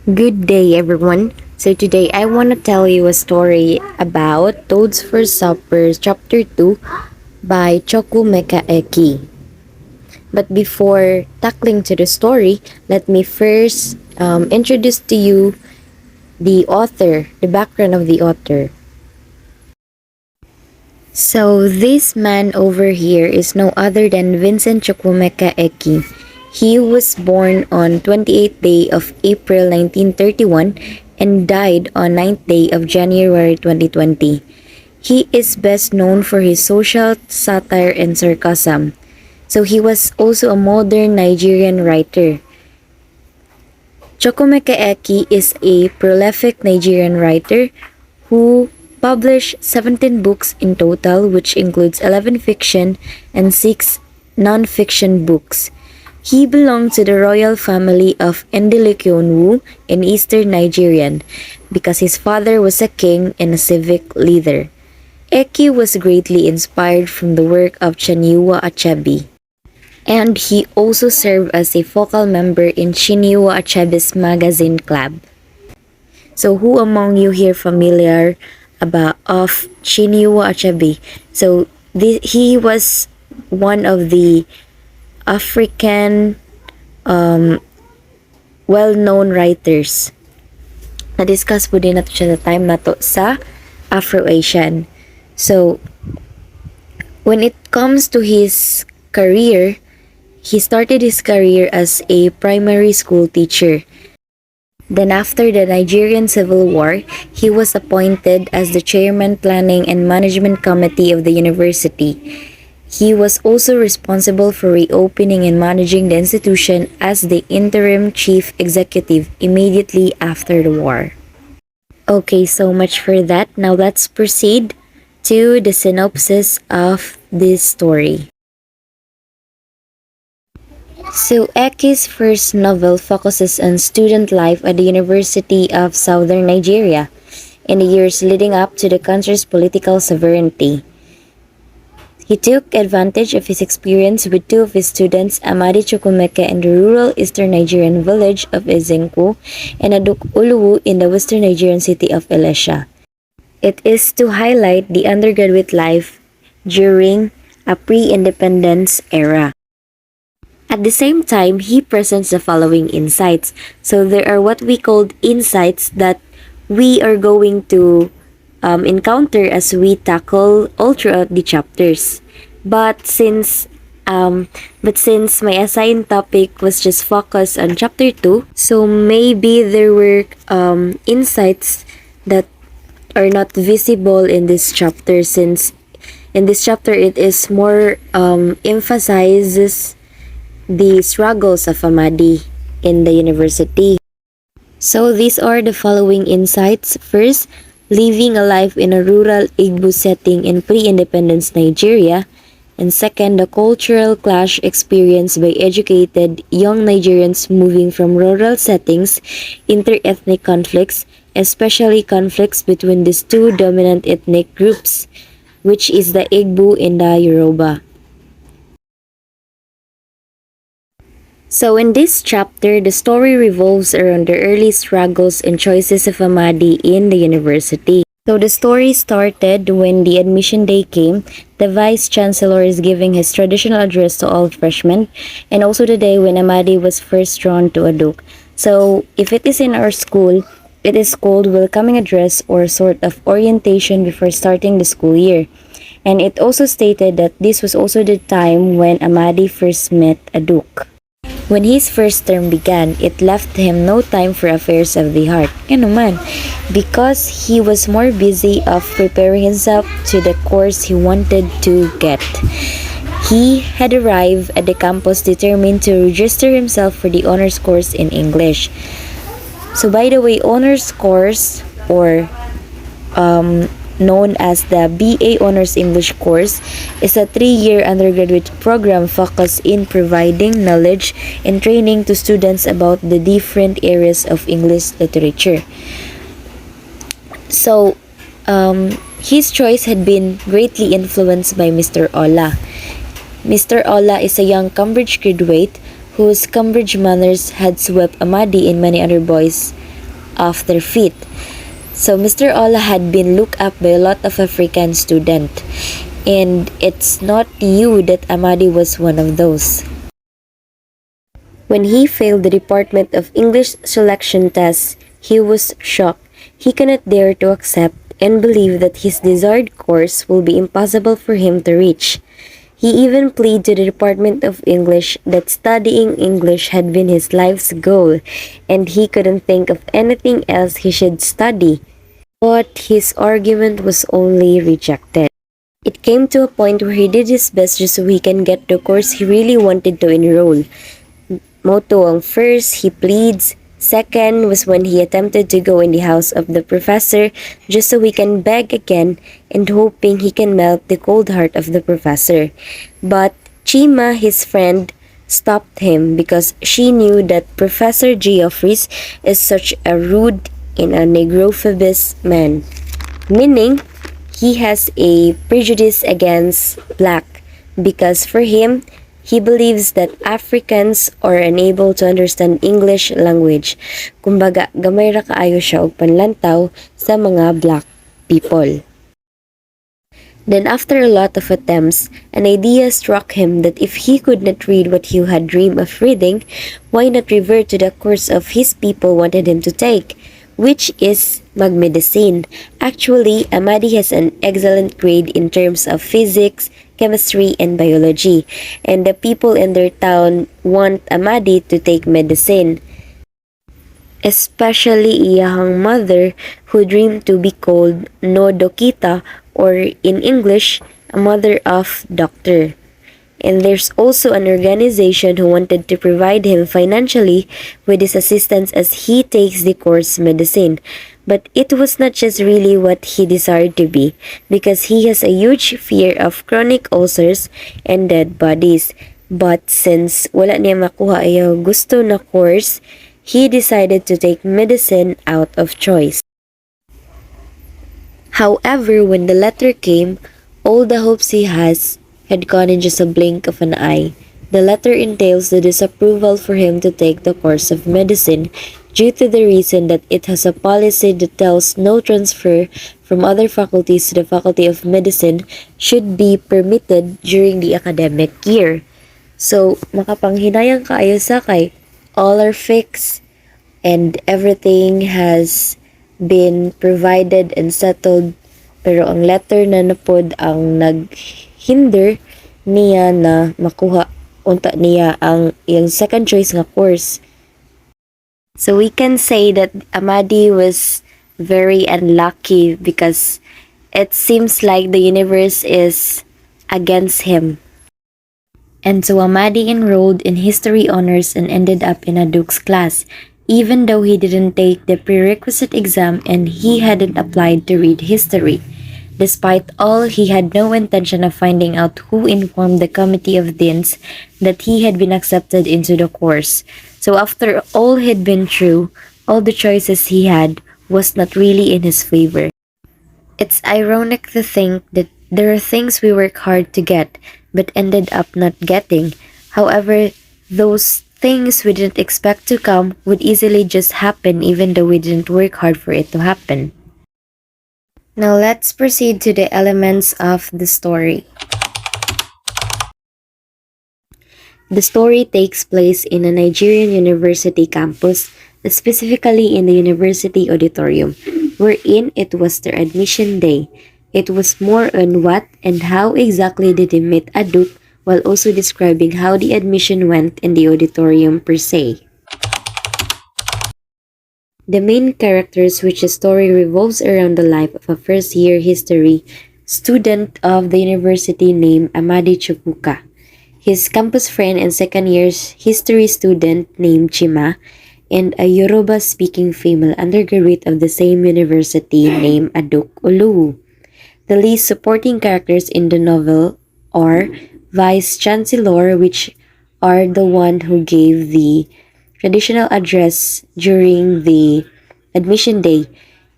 Good day, everyone. So, today I want to tell you a story about Toad's First Supper, Chapter 2 by Choku Eki. But before tackling to the story, let me first introduce to you the author, the background of the author. So, this man over here is no other than Vincent Chukwumeka Eki. He was born on 28th day of April 1931 and died on 9th day of January 2020. He is best known for his social satire and sarcasm. So he was also a modern Nigerian writer. Chukwumeka Eki is a prolific Nigerian writer who published 17 books in total, which includes 11 fiction and 6 non-fiction books. He belonged to the royal family of Ndilikionwu in eastern Nigerian because his father was a king and a civic leader. Eki was greatly inspired from the work of Chinua Achebe, and he also served as a focal member in Chinua Achebe's magazine club. So who among you here familiar about of Chinua Achebe? So he was one of the African well-known writers. Na-discuss po din nato siya sa time nato sa Afro-Asian. So, when it comes to his career, he started his career as a primary school teacher. Then after the Nigerian Civil War, he was appointed as the Chairman Planning and Management Committee of the university. He was also responsible for reopening and managing the institution as the interim chief executive immediately after the war. Okay, so much for that. Now let's proceed to the synopsis of this story. So Eki's first novel focuses on student life at the University of Southern Nigeria in the years leading up to the country's political sovereignty. He took advantage of his experience with two of his students, Amadi Chukwumeka, in the rural eastern Nigerian village of Ezenku and Aduk Uluwu in the western Nigerian city of Elisha. It is to highlight the undergraduate life during a pre-independence era. At the same time, he presents the following insights. So there are what we called insights that we are going to encounter as we tackle all throughout the chapters. But since my assigned topic was just focused on chapter 2, so maybe there were insights that are not visible in this chapter, since in this chapter it is more emphasizes the struggles of Amadi in the university. So these are the following insights. First, living a life in a rural Igbo setting in pre-independence Nigeria. And second, the cultural clash experienced by educated young Nigerians moving from rural settings, inter-ethnic conflicts, especially conflicts between these two dominant ethnic groups, which is the Igbo and the Yoruba. So in this chapter, the story revolves around the early struggles and choices of Amadi in the university. So the story started when the admission day came. The vice chancellor is giving his traditional address to all freshmen, and also the day when Amadi was first drawn to Aduk. So if it is in our school, it is called welcoming address or sort of orientation before starting the school year. And it also stated that this was also the time when Amadi first met Aduk. When his first term began, it left him no time for affairs of the heart. Ano man, because he was more busy of preparing himself to the course he wanted to get. He had arrived at the campus determined to register himself for the honors course in English. So by the way, honors course or known as the BA Honors English course is a 3-year undergraduate program focused in providing knowledge and training to students about the different areas of English literature. So, his choice had been greatly influenced by Mr. Ola. Mr. Ola is a young Cambridge graduate whose Cambridge manners had swept Amadi and many other boys of their feet. So Mr. Ola had been looked up by a lot of African students, and it's not you that Amadi was one of those. When he failed the Department of English selection test, he was shocked. He cannot dare to accept and believe that his desired course will be impossible for him to reach. He even pleaded to the Department of English that studying English had been his life's goal, and he couldn't think of anything else he should study. But his argument was only rejected. It came to a point where he did his best just so he can get the course he really wanted to enroll. Motto ang first, he pleads. Second was when he attempted to go in the house of the professor just so he can beg again and hoping he can melt the cold heart of the professor. But Chima, his friend, stopped him because she knew that Professor Geoffreys is such a rude and a negrophobist man, meaning he has a prejudice against black because for him, he believes that Africans are unable to understand English language. Kumbaga, gamay ra kaayo siya og panlantaw sa mga black people. Then after a lot of attempts, an idea struck him that if he could not read what he had dreamed of reading, why not revert to the course of his people wanted him to take, which is magmedicine. Actually, Amadi has an excellent grade in terms of physics, chemistry, and biology, and the people in their town want Amadi to take medicine, especially iyahang mother who dreamed to be called No Dokita, or in English, a mother of doctor. And there's also an organization who wanted to provide him financially with his assistance as he takes the course medicine. But it was not just really what he desired to be, because he has a huge fear of chronic ulcers and dead bodies. But since wala niya makuha ayaw gusto na course, he decided to take medicine out of choice. However, when the letter came, all the hopes he has had gone in just a blink of an eye. The letter entails the disapproval for him to take the course of medicine due to the reason that it has a policy that tells no transfer from other faculties to the Faculty of Medicine should be permitted during the academic year. So, makapanghinayang kaayo sa kay all are fixed and everything has been provided and settled, pero ang letter na napod ang naghinder niya na makuha unta niya ang iyang second choice nga course. So we can say that Amadi was very unlucky because it seems like the universe is against him. And so Amadi enrolled in history honors and ended up in a Duke's class, even though he didn't take the prerequisite exam and he hadn't applied to read history. Despite all, he had no intention of finding out who informed the committee of deans that he had been accepted into the course. So after all had been true, all the choices he had was not really in his favor. It's ironic to think that there are things we work hard to get, but ended up not getting. However, those things we didn't expect to come would easily just happen even though we didn't work hard for it to happen. Now let's proceed to the elements of the story. The story takes place in a Nigerian university campus, specifically in the university auditorium, wherein it was their admission day. It was more on what and how exactly did they meet a duke, while also describing how the admission went in the auditorium per se. The main characters, which the story revolves around the life of a first-year history student of the university named Amadi Chukwuka, his campus friend and second-year history student named Chima, and a Yoruba-speaking female undergraduate of the same university named Aduk Oluwu. The least supporting characters in the novel are Vice Chancellor, which are the one who gave the traditional address during the admission day,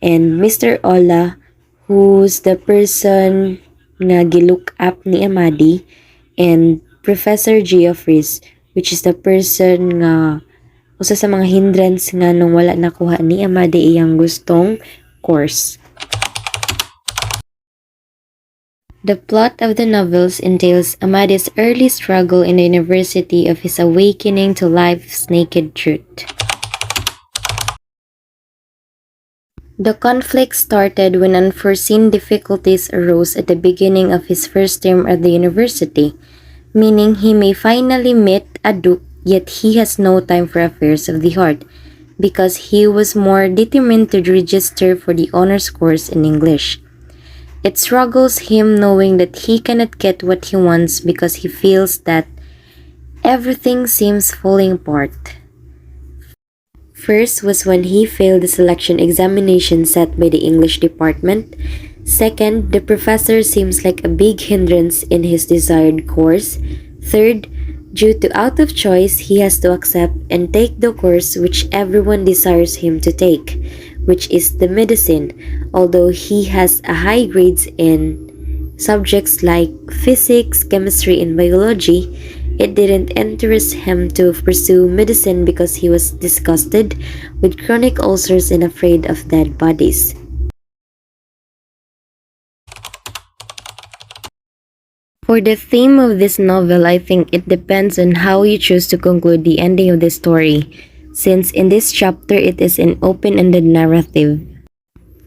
and Mr. Ola, who's the person na gilook up ni Amadi, and Professor Geoffreys, which is the person nga usa sa mga hindrance nga nung wala nakuha ni Amade iyang gustong course. The plot of the novels entails Amade's early struggle in the university of his awakening to life's naked truth. The conflict started when unforeseen difficulties arose at the beginning of his first term at the university, meaning he may finally meet a duke, yet he has no time for affairs of the heart, because he was more determined to register for the honors course in English. It struggles him knowing that he cannot get what he wants because he feels that everything seems falling apart. First was when he failed the selection examination set by the English department. Second, the professor seems like a big hindrance in his desired course. Third, due to out of choice, he has to accept and take the course which everyone desires him to take, which is the medicine, although he has a high grades in subjects like physics, chemistry, and biology. It didn't interest him to pursue medicine because he was disgusted with chronic ulcers and afraid of dead bodies. For the theme of this novel, I think it depends on how you choose to conclude the ending of the story, since in this chapter it is an open-ended narrative.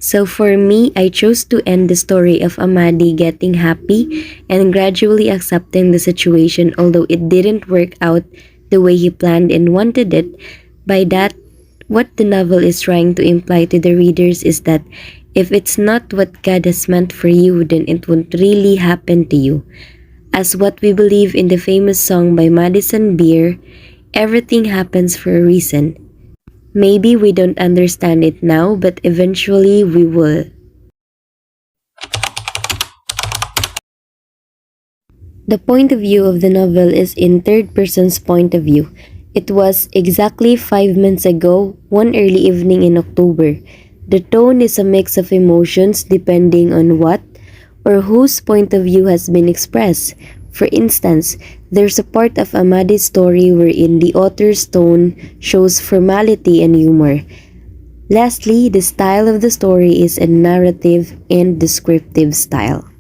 So for me, I chose to end the story of Amadi getting happy and gradually accepting the situation, although it didn't work out the way he planned and wanted it. By that, what the novel is trying to imply to the readers is that if it's not what God has meant for you, then it won't really happen to you. As what we believe in the famous song by Madison Beer, everything happens for a reason. Maybe we don't understand it now, but eventually we will. The point of view of the novel is in third person's point of view. It was exactly 5 months ago, one early evening in October. The tone is a mix of emotions depending on what or whose point of view has been expressed. For instance, there's a part of Amadi's story wherein the author's tone shows formality and humor. Lastly, the style of the story is a narrative and descriptive style.